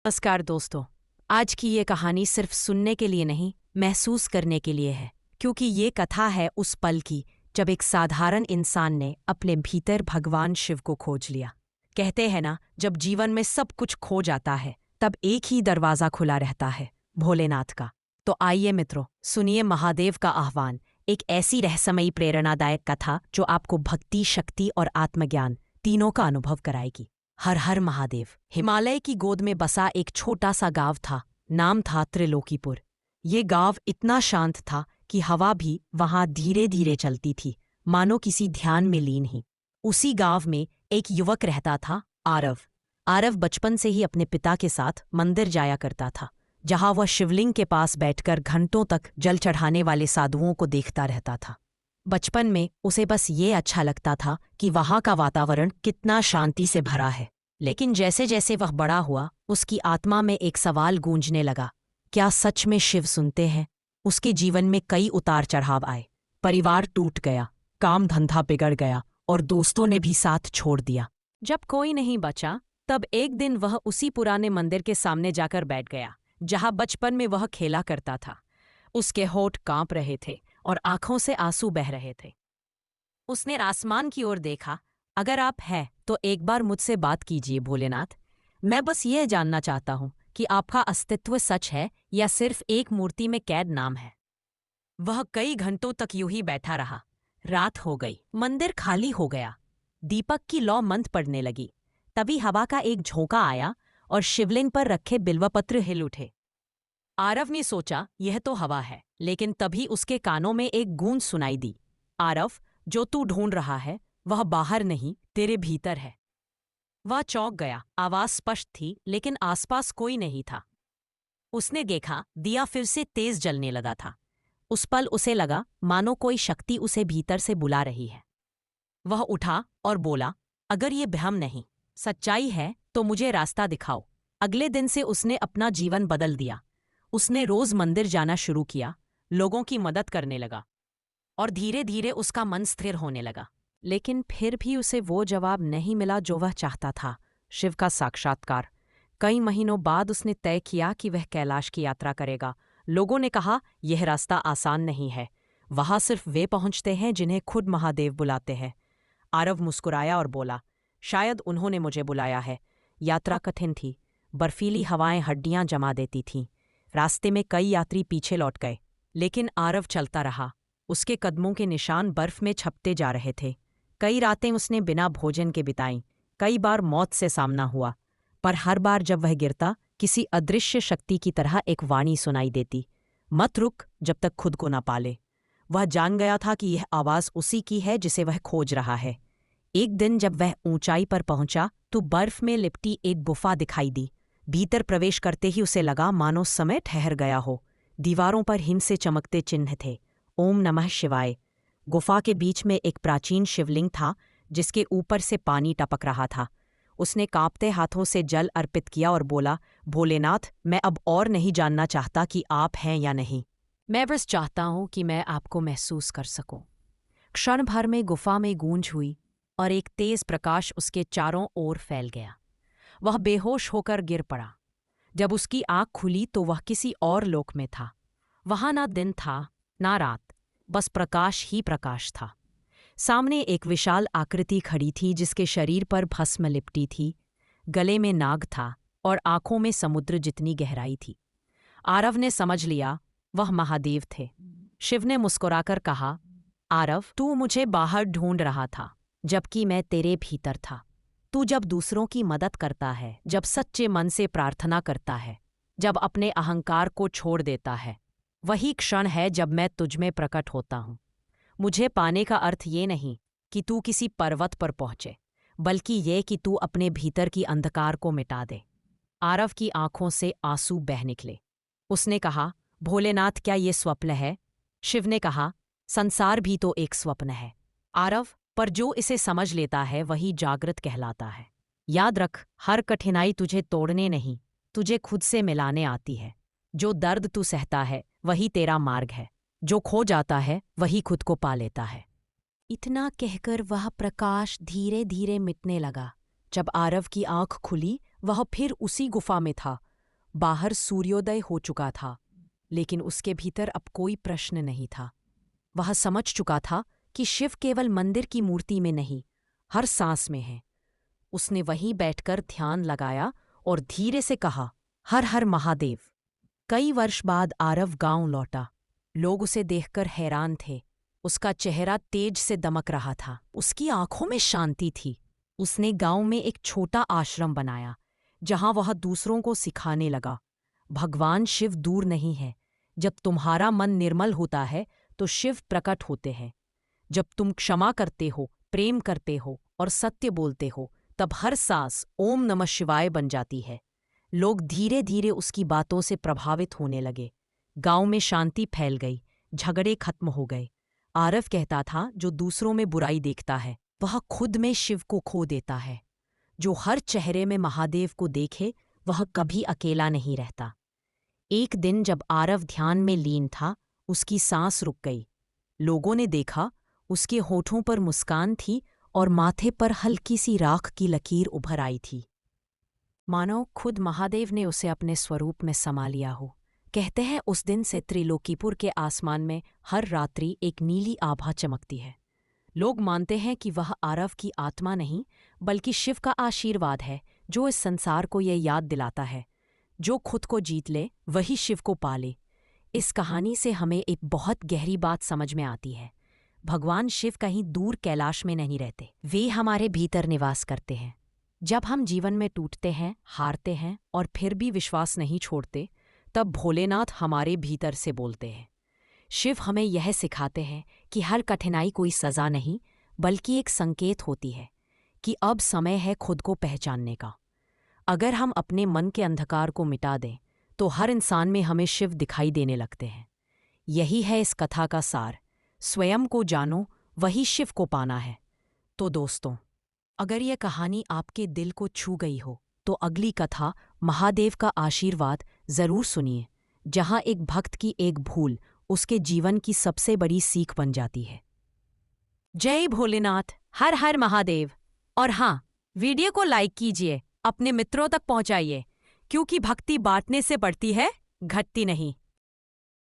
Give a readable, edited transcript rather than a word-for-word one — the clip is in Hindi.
नमस्कार दोस्तों। आज की ये कहानी सिर्फ सुनने के लिए नहीं, महसूस करने के लिए है। क्योंकि ये कथा है उस पल की जब एक साधारण इंसान ने अपने भीतर भगवान शिव को खोज लिया। कहते हैं ना, जब जीवन में सब कुछ खो जाता है तब एक ही दरवाजा खुला रहता है, भोलेनाथ का। तो आइए मित्रों, सुनिए महादेव का आह्वान, एक ऐसी रहस्यमयी प्रेरणादायक कथा जो आपको भक्ति, शक्ति और आत्मज्ञान तीनों का अनुभव कराएगी। हर हर महादेव। हिमालय की गोद में बसा एक छोटा सा गांव था। नाम था त्रिलोकीपुर। ये गांव इतना शांत था कि हवा भी वहां धीरे धीरे चलती थी, मानो किसी ध्यान में लीन ही। उसी गांव में एक युवक रहता था, आरव। आरव बचपन से ही अपने पिता के साथ मंदिर जाया करता था, जहां वह शिवलिंग के पास बैठकर घंटों तक जल चढ़ाने वाले साधुओं को देखता रहता था। बचपन में उसे बस ये अच्छा लगता था कि वहां का वातावरण कितना शांति से भरा है। लेकिन जैसे जैसे वह बड़ा हुआ, उसकी आत्मा में एक सवाल गूंजने लगा, क्या सच में शिव सुनते हैं? उसके जीवन में कई उतार चढ़ाव आए। परिवार टूट गया, काम धंधा बिगड़ गया और दोस्तों ने भी साथ छोड़ दिया। जब कोई नहीं बचा, तब एक दिन वह उसी पुराने मंदिर के सामने जाकर बैठ गया जहां बचपन में वह खेला करता था। उसके होठ कांप रहे थे और आंखों से आंसू बह रहे थे। उसने आसमान की ओर देखा। अगर आप हैं तो एक बार मुझसे बात कीजिए भोलेनाथ। मैं बस यह जानना चाहता हूं कि आपका अस्तित्व सच है या सिर्फ एक मूर्ति में कैद नाम है। वह कई घंटों तक यूं ही बैठा रहा। रात हो गई, मंदिर खाली हो गया, दीपक की लौ मंद पड़ने लगी। तभी हवा का एक झोंका आया और शिवलिंग पर रखे बिल्वपत्र हिल उठे। आरव ने सोचा यह तो हवा है, लेकिन तभी उसके कानों में एक गूंज सुनाई दी, आरव, जो तू ढूंढ रहा है वह बाहर नहीं, तेरे भीतर है। वह चौंक गया। आवाज स्पष्ट थी लेकिन आसपास कोई नहीं था। उसने देखा, दिया फिर से तेज जलने लगा था। उस पल उसे लगा मानो कोई शक्ति उसे भीतर से बुला रही है। वह उठा और बोला, अगर ये भ्रम नहीं, सच्चाई है तो मुझे रास्ता दिखाओ। अगले दिन से उसने अपना जीवन बदल दिया। उसने रोज मंदिर जाना शुरू किया, लोगों की मदद करने लगा और धीरे धीरे उसका मन स्थिर होने लगा। लेकिन फिर भी उसे वो जवाब नहीं मिला जो वह चाहता था, शिव का साक्षात्कार। कई महीनों बाद उसने तय किया कि वह कैलाश की यात्रा करेगा। लोगों ने कहा, यह रास्ता आसान नहीं है, वहां सिर्फ वे पहुंचते हैं जिन्हें खुद महादेव बुलाते हैं। आरव मुस्कुराया और बोला, शायद उन्होंने मुझे बुलाया है। यात्रा कठिन थी, बर्फीली हवाएं हड्डियां जमा देती थीं। रास्ते में कई यात्री पीछे लौट गए, लेकिन आरव चलता रहा। उसके कदमों के निशान बर्फ में छपते जा रहे थे। कई रातें उसने बिना भोजन के बिताईं। कई बार मौत से सामना हुआ, पर हर बार जब वह गिरता, किसी अदृश्य शक्ति की तरह एक वाणी सुनाई देती, मत रुक जब तक खुद को न पाले। वह जान गया था कि यह आवाज उसी की है जिसे वह खोज रहा है। एक दिन जब वह ऊंचाई पर पहुंचा तो बर्फ में लिपटी एक गुफा दिखाई दी। भीतर प्रवेश करते ही उसे लगा मानो समय ठहर गया हो। दीवारों पर हिम से चमकते चिन्ह थे, ओम नमः शिवाय। गुफा के बीच में एक प्राचीन शिवलिंग था जिसके ऊपर से पानी टपक रहा था। उसने कांपते हाथों से जल अर्पित किया और बोला, भोलेनाथ, मैं अब और नहीं जानना चाहता कि आप हैं या नहीं। मैं बस चाहता हूं कि मैं आपको महसूस कर सकूं। क्षण भर में गुफा में गूंज हुई और एक तेज प्रकाश उसके चारों ओर फैल गया। वह बेहोश होकर गिर पड़ा। जब उसकी आंख खुली तो वह किसी और लोक में था। वहां ना दिन था ना रात, बस प्रकाश ही प्रकाश था। सामने एक विशाल आकृति खड़ी थी जिसके शरीर पर भस्म लिपटी थी, गले में नाग था और आंखों में समुद्र जितनी गहराई थी। आरव ने समझ लिया वह महादेव थे। शिव ने मुस्कुराकर कहा, आरव, तू मुझे बाहर ढूंढ रहा था, जबकि मैं तेरे भीतर था। तू जब दूसरों की मदद करता है, जब सच्चे मन से प्रार्थना करता है, जब अपने अहंकार को छोड़ देता है, वही क्षण है जब मैं तुझमें प्रकट होता हूं। मुझे पाने का अर्थ ये नहीं कि तू किसी पर्वत पर पहुंचे, बल्कि ये कि तू अपने भीतर की अंधकार को मिटा दे। आरव की आंखों से आंसू बह निकले। उसने कहा, भोलेनाथ, क्या ये स्वप्न है? शिव ने कहा, संसार भी तो एक स्वप्न है आरव, पर जो इसे समझ लेता है वही जागृत कहलाता है। याद रख, हर कठिनाई तुझे तोड़ने नहीं, तुझे खुद से मिलाने आती है। जो दर्द तू सहता है वही तेरा मार्ग है। जो खो जाता है वही खुद को पा लेता है। इतना कहकर वह प्रकाश धीरे धीरे मिटने लगा। जब आरव की आंख खुली, वह फिर उसी गुफा में था, बाहर सूर्योदय हो चुका था, लेकिन उसके भीतर अब कोई प्रश्न नहीं था। वह समझ चुका था कि शिव केवल मंदिर की मूर्ति में नहीं, हर सांस में है। उसने वहीं बैठकर ध्यान लगाया और धीरे से कहा, हर हर महादेव। कई वर्ष बाद आरव गांव लौटा। लोग उसे देखकर हैरान थे। उसका चेहरा तेज से दमक रहा था, उसकी आंखों में शांति थी। उसने गांव में एक छोटा आश्रम बनाया, जहां वह दूसरों को सिखाने लगा, भगवान शिव दूर नहीं है। जब तुम्हारा मन निर्मल होता है तो शिव प्रकट होते हैं। जब तुम क्षमा करते हो, प्रेम करते हो और सत्य बोलते हो, तब हर सांस ओम नमः शिवाय बन जाती है। लोग धीरे धीरे उसकी बातों से प्रभावित होने लगे। गांव में शांति फैल गई, झगड़े खत्म हो गए। आरव कहता था, जो दूसरों में बुराई देखता है वह खुद में शिव को खो देता है। जो हर चेहरे में महादेव को देखे वह कभी अकेला नहीं रहता। एक दिन जब आरव ध्यान में लीन था, उसकी सांस रुक गई। लोगों ने देखा, उसके होठों पर मुस्कान थी और माथे पर हल्की सी राख की लकीर उभर आई थी, मानो खुद महादेव ने उसे अपने स्वरूप में समा लिया हो। कहते हैं उस दिन से त्रिलोकीपुर के आसमान में हर रात्रि एक नीली आभा चमकती है। लोग मानते हैं कि वह आरव की आत्मा नहीं, बल्कि शिव का आशीर्वाद है, जो इस संसार को यह याद दिलाता है, जो खुद को जीत ले वही शिव को पाले। इस कहानी से हमें एक बहुत गहरी बात समझ में आती है। भगवान शिव कहीं दूर कैलाश में नहीं रहते, वे हमारे भीतर निवास करते हैं। जब हम जीवन में टूटते हैं, हारते हैं और फिर भी विश्वास नहीं छोड़ते, तब भोलेनाथ हमारे भीतर से बोलते हैं। शिव हमें यह सिखाते हैं कि हर कठिनाई कोई सज़ा नहीं, बल्कि एक संकेत होती है कि अब समय है खुद को पहचानने का। अगर हम अपने मन के अंधकार को मिटा दें, तो हर इंसान में हमें शिव दिखाई देने लगते हैं। यही है इस कथा का सार। स्वयं को जानो, वही शिव को पाना है। तो दोस्तों, अगर यह कहानी आपके दिल को छू गई हो, तो अगली कथा महादेव का आशीर्वाद जरूर सुनिए, जहां एक भक्त की एक भूल उसके जीवन की सबसे बड़ी सीख बन जाती है। जय भोलेनाथ, हर हर महादेव। और हाँ, वीडियो को लाइक कीजिए, अपने मित्रों तक पहुंचाइए, क्योंकि भक्ति बांटने से बढ़ती है, घटती नहीं।